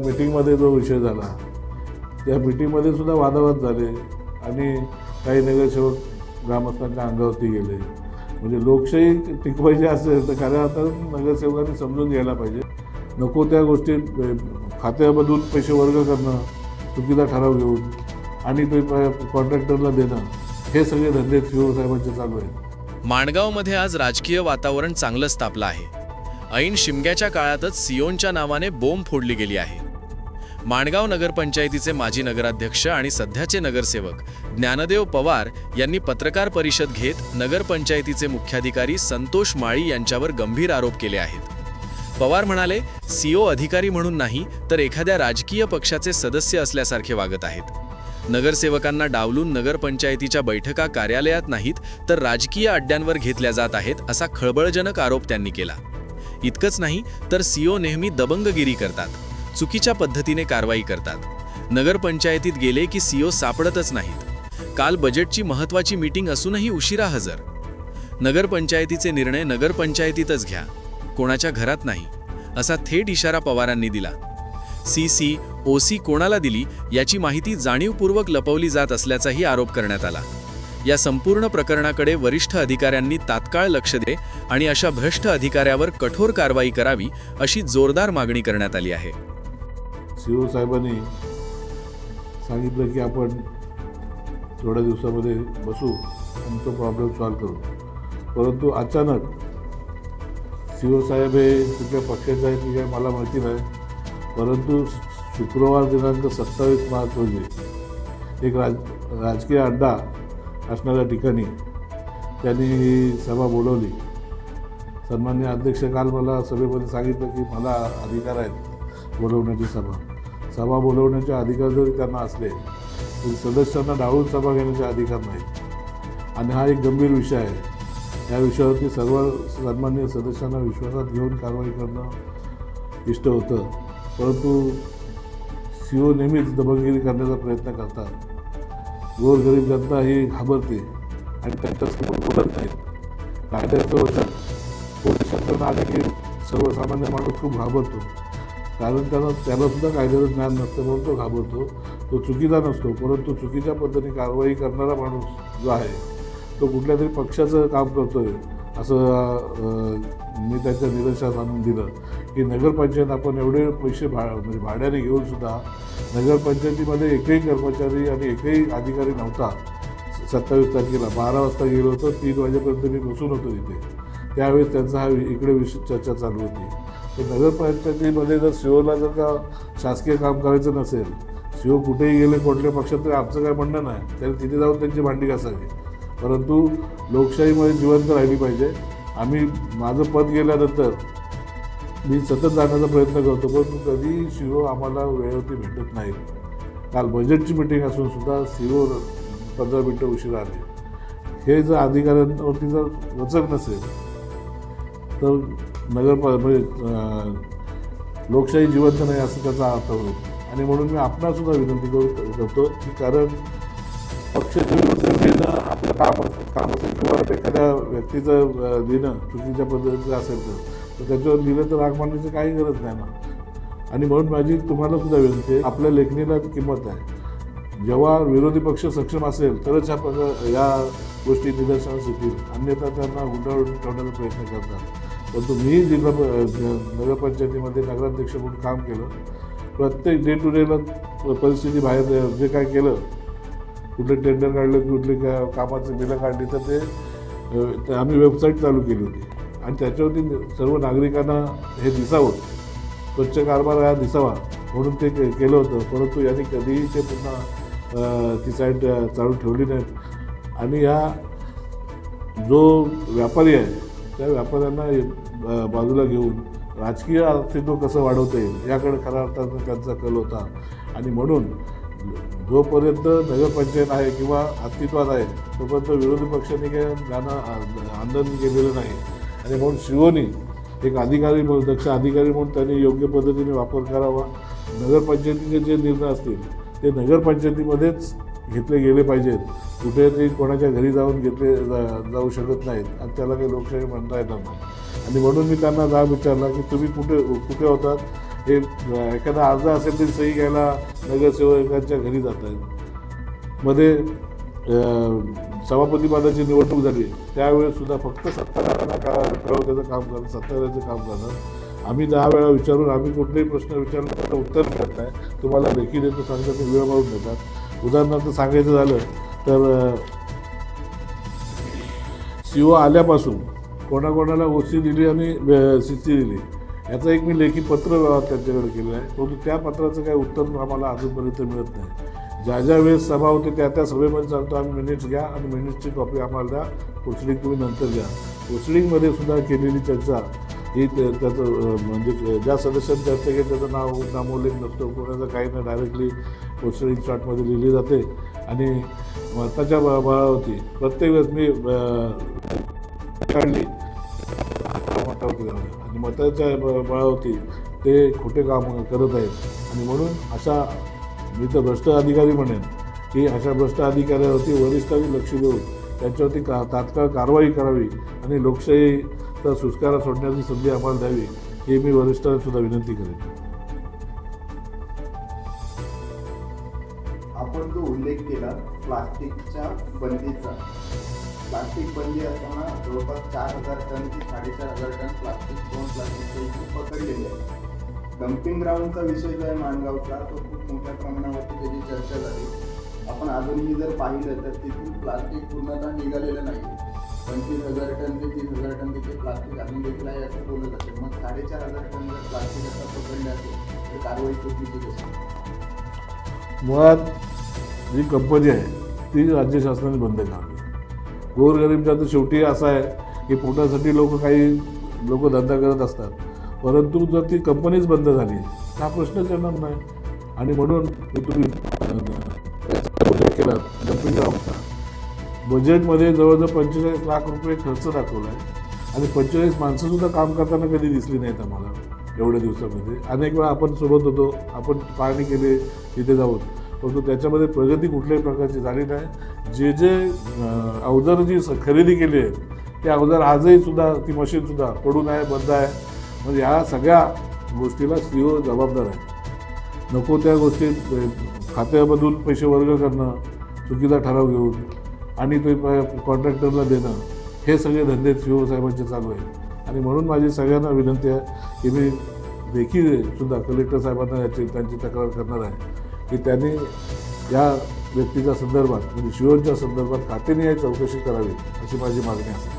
मीटिंगमध्ये जो विषय झाला त्या मीटिंगमध्ये सुद्धा वादावाद झाले आणि काही नगरसेवक ग्रामस्थांच्या अंगावरती गेले. म्हणजे लोकशाही टिकवायची असेल तर खऱ्या अर्थानं नगरसेवकांनी समजून घ्यायला पाहिजे. नको त्या गोष्टी खात्यामधून पैसे वर्ग करणं, चुकीचा ठराव घेऊन आणि ते कॉन्ट्रॅक्टरला देणं, हे सगळे धंदे शिवसाहेबांचे चालू आहेत. माणगावमध्ये आज राजकीय वातावरण चांगलंच तापलं आहे. ऐन शिमग्याच्या काळातच सियोनच्या नावाने बोंब फोडली गेली आहे. माणगाव नगरपंचायतीचे माजी नगराध्यक्ष आणि सध्याचे नगरसेवक ज्ञानदेव पवार यांनी पत्रकार परिषद घेत नगरपंचायतीचे मुख्याधिकारी संतोष माळी यांच्यावर गंभीर आरोप केले आहेत. पवार म्हणाले, सीओ अधिकारी म्हणून नाही तर एखाद्या राजकीय पक्षाचे सदस्य असल्यासारखे वागत आहेत. नगरसेवकांना डावलून नगरपंचायतीच्या बैठका कार्यालयात नाहीत तर राजकीय अड्ड्यांवर घेतल्या जात आहेत, असा खळबळजनक आरोप त्यांनी केला. इतकंच नाही तर सीओ नेहमी दबंगगिरी करतात, चुकीच्या पद्धतीने कारवाई करतात. नगरपंचायतीत गेले की सीओ सापडतच नाहीत. काल बजेटची महत्त्वाची मीटिंग असूनही उशिरा हजर. नगरपंचायतीचे निर्णय नगरपंचायतीतच घ्या, कोणाच्या घरात नाही, असा थेट इशारा पवारांनी दिला. सीसी, ओसी कोणाला दिली याची माहिती जाणीवपूर्वक लपवली जात असल्याचाही आरोप करण्यात आला. या संपूर्ण प्रकरणाकडे वरिष्ठ अधिकाऱ्यांनी तात्काळ लक्ष दे आणि अशा भ्रष्ट अधिकाऱ्यावर कठोर कारवाई करावी, अशी जोरदार मागणी करण्यात आली आहे. सीओ साहेबांनी सांगितलं की आपण थोड्या दिवसामध्ये बसू आणि तो प्रॉब्लेम सॉल्व्ह करू. परंतु अचानक सीओ साहेब हे कुठल्या पक्षाचे आहेत की काय मला माहिती नाही, परंतु शुक्रवार दिनांक 27 मार्च रोजी एक राजकीय अड्डा असणाऱ्या ठिकाणी त्यांनी सभा बोलवली. सन्माननीय अध्यक्ष काल मला सभेमध्ये सांगितलं की मला अधिकार आहेत बोलवण्याची सभा बोलवण्याचे अधिकार जरी त्यांना असले तरी सदस्यांना डावून सभा घेण्याचे अधिकार नाही. आणि हा एक गंभीर विषय आहे. या विषयावरती सर्व सन्माननीय सदस्यांना विश्वासात घेऊन कारवाई करणं इष्ट होतं, परंतु सीओ नेहमीच दबंगगिरी करण्याचा प्रयत्न करतात. गोरगरीब जनता ही घाबरते आणि त्यांच्यासमोर बोलत नाहीत. कायद्याचं वचन पोलीस यंत्रणा आले की सर्वसामान्य माणूस खूप घाबरतो, कारण त्याला सुद्धा कायद्याचं ज्ञान नसतं म्हणून तो घाबरतो. तो चुकीचा नसतो, परंतु चुकीच्या पद्धतीने कारवाई करणारा माणूस जो आहे तो कुठल्या तरी पक्षाचं काम करतोय असं मी त्याच्या निदर्शनास आणून दिलं की नगरपंचायत आपण एवढे पैसे म्हणजे भाड्याने घेऊन सुद्धा नगरपंचायतीमध्ये एकही कर्मचारी आणि एकही अधिकारी नव्हता. 27 तारखेला 12 वाजता गेलो होतो, 3 वाजेपर्यंत मी बसून होतो तिथे. त्यावेळेस त्यांचा हा इकडे चर्चा चालू होती. तर नगरपंचायतीमध्ये जर सीओला जर का शासकीय काम करायचं नसेल, सीओ कुठेही गेले कुठल्या पक्षात, तर आमचं काय म्हणणं नाही, त्याला तिथे जाऊन त्यांची भांडी घासावी. परंतु लोकशाहीमध्ये जिवंत राहिली पाहिजे. आम्ही माझं पद गेल्यानंतर मी सतत जाण्याचा प्रयत्न करतो, पण कधी सीओ आम्हाला वेळेवरती भेटत नाही. काल बजेटची मीटिंग असून सुद्धा सीओ 15 मिनटं उशीर आले. हे जर अधिकाऱ्यांवरती जर वचक नसेल तर म्हणजे लोकशाही जिवंत नाही असं त्याचा अर्थ होईल. आणि म्हणून मी आपणासुद्धा विनंती करतो की कारण पक्ष देणं आपलं काम असेल किंवा एखाद्या व्यक्तीचं देणं चुकीच्या पद्धतीचं असेल तर त्याच्यावर दिलं तर राग मांडण्याची काही गरज नाही ना. आणि म्हणून माझी तुम्हाला सुद्धा विनंती आहे, आपल्या लेखणीला किंमत आहे. जेव्हा विरोधी पक्ष सक्षम असेल तरच या गोष्टी निदर्शनास येतील, अन्यथा त्यांना गुंडाळून ठेवण्याचा प्रयत्न करतात. परंतु मी जिल्हा नगरपंचायतीमध्ये नगराध्यक्ष म्हणून काम केलं. प्रत्येक डे टू डेला परिस्थिती बाहेर जे काय केलं, कुठले टेंडर काढलं, कुठले कामाचं बिलं काढली, तर ते आम्ही वेबसाईट चालू केली होती आणि त्याच्यावरती सर्व नागरिकांना हे दिसावं, स्वच्छ कारभार हा दिसावा म्हणून ते केलं होतं. परंतु यांनी कधीही ते पुन्हा ती साईट चालू ठेवली नाही. आणि जो व्यापारी आहे त्या व्यापाऱ्यांना बाजूला घेऊन राजकीय अस्तित्व कसं वाढवता येईल याकडे खऱ्या अर्थानं त्यांचा कल होता. आणि म्हणून जोपर्यंत नगरपंचायत आहे किंवा अस्तित्वात आहे तोपर्यंत विरोधी पक्षांनी काही आंदोलन केलेलं नाही. आणि म्हणून सीओनी एक अधिकारी म्हणून, दक्ष अधिकारी म्हणून त्यांनी योग्य पद्धतीने वापर करावा. नगरपंचायतीचे जे निर्णय असतील ते नगरपंचायतीमध्येच घेतले गेले पाहिजेत. कुठेतरी कोणाच्या घरी जाऊन घेतले जाऊ शकत नाहीत आणि त्याला काही लोकशाही म्हणता येणार नाही. आणि म्हणून मी त्यांना जाब विचारला की तुम्ही कुठे होतात हे एखादा अर्ज असेल तरी सही घ्यायला नगरसेवकांच्या घरी जात आहेत. मध्ये सभापती पदाची निवडणूक झाली त्यावेळेस सुद्धा फक्त 70 जणांना कळवण्याचं काम करणं, 70 काम करणं. आम्ही 10 वेळा विचारून आम्ही कुठलेही प्रश्न विचारले तर उत्तर मिळत नाही. तुम्हाला लेखी देतो सांगतात ते वेळ मारून देतात. उदाहरणार्थ सांगायचं झालं तर CO आल्यापासून कोणाकोणाला OC दिली आणि CC दिली याचं एक मी लेखी पत्र त्यांच्याकडे केलं आहे. परंतु त्या पत्राचं काही उत्तर आम्हाला अजूनपर्यंत मिळत नाही. ज्या वेळेस सभा होते त्या सभेमध्ये सांगतो आम्ही मिनिट्स घ्या आणि मिनिट्सची कॉपी आम्हाला द्या, प्रोसिडिंग तुम्ही नंतर घ्या. प्रोसिडिंगमध्ये सुद्धा केलेली चर्चा ही त्याचं म्हणजे ज्या सदस्यांनी चर्चा केली त्याचं नामोल्लेख नसतो, कोणाचं काही नाही, डायरेक्टली प्रोसिडिंग शॉर्टमध्ये लिहिली जाते. आणि मताच्या बळावरती प्रत्येक वेळेस मी काढली मतावरती आणि मताच्या बळावरती ते खोटे काम करत आहेत. आणि म्हणून अशा मी तर भ्रष्ट अधिकारी म्हणेन की अशा भ्रष्ट अधिकाऱ्यावरती वरिष्ठांनी लक्ष देऊन त्यांच्यावरती तात्काळ कारवाई करावी आणि लोकशाहीचा सुस्कारा सोडण्याची संधी आम्हाला द्यावी ही मी वरिष्ठांना सुद्धा विनंती करेन. आपण जो उल्लेख केला प्लास्टिकच्या बंदीचा, प्लास्टिक बंदी असताना जवळपास 4,000 टन ते 4,500 टन प्लास्टिकचे इथे पकडलेले आहे. डम्पिंग ग्राउंडचा विषय जो आहे माणगावचा तो खूप मोठ्या प्रमाणावरती त्याची चर्चा झाली. आपण अजूनही जर पाहिलं तर तिथून प्लास्टिक पूर्णतः निघालेलं नाही. 25,000 टन ते 30,000 टन तिथे प्लास्टिक अजून देखील आहे असं बोलत असेल. मग 4,500 टन जर प्लास्टिक असं पकडलं असेल तर कारवाई चुकीची कशी? मुळात जी कंपनी आहे ती राज्य शासनाने बंद करावी. गोरगरीबचा तर शेवटी असा आहे की पोटासाठी लोक धंदा करत असतात, परंतु जर ती कंपनीच बंद झाली तर हा प्रश्नच येणार नाही. आणि म्हणून तुम्ही केला डम्पिंग ग्राउंडचा बजेटमध्ये जवळजवळ 45 लाख रुपये खर्च दाखवला आहे आणि 45 माणसंसुद्धा काम करताना कधी दिसली नाहीत आम्हाला एवढ्या दिवसामध्ये. अनेक वेळा आपण सोबत होतो, आपण पाहणी केली तिथे जाऊन, परंतु त्याच्यामध्ये प्रगती कुठल्याही प्रकारची झाली नाही. जे अवजारं जी खरेदी केली आहे ते अवजार आजही सुद्धा ती मशीनसुद्धा पडून आहे, बंद आहे. म्हणजे ह्या सगळ्या गोष्टीला CO जबाबदार आहे. नको त्या गोष्टी खात्यामधून पैसे वर्ग करणं, चुकीचा ठराव घेऊन आणि ते कॉन्ट्रॅक्टरला देणं, हे सगळे धंदे CO साहेबांचे चालू आहेत. आणि म्हणून माझी सगळ्यांना विनंती आहे की मी देखील सुद्धा कलेक्टर साहेबांना त्यांची तक्रार करणार आहे की त्यांनी या व्यक्तीच्या संदर्भात म्हणजे शिवनच्या संदर्भात खात्याने चौकशी करावी अशी माझी मागणी असेल.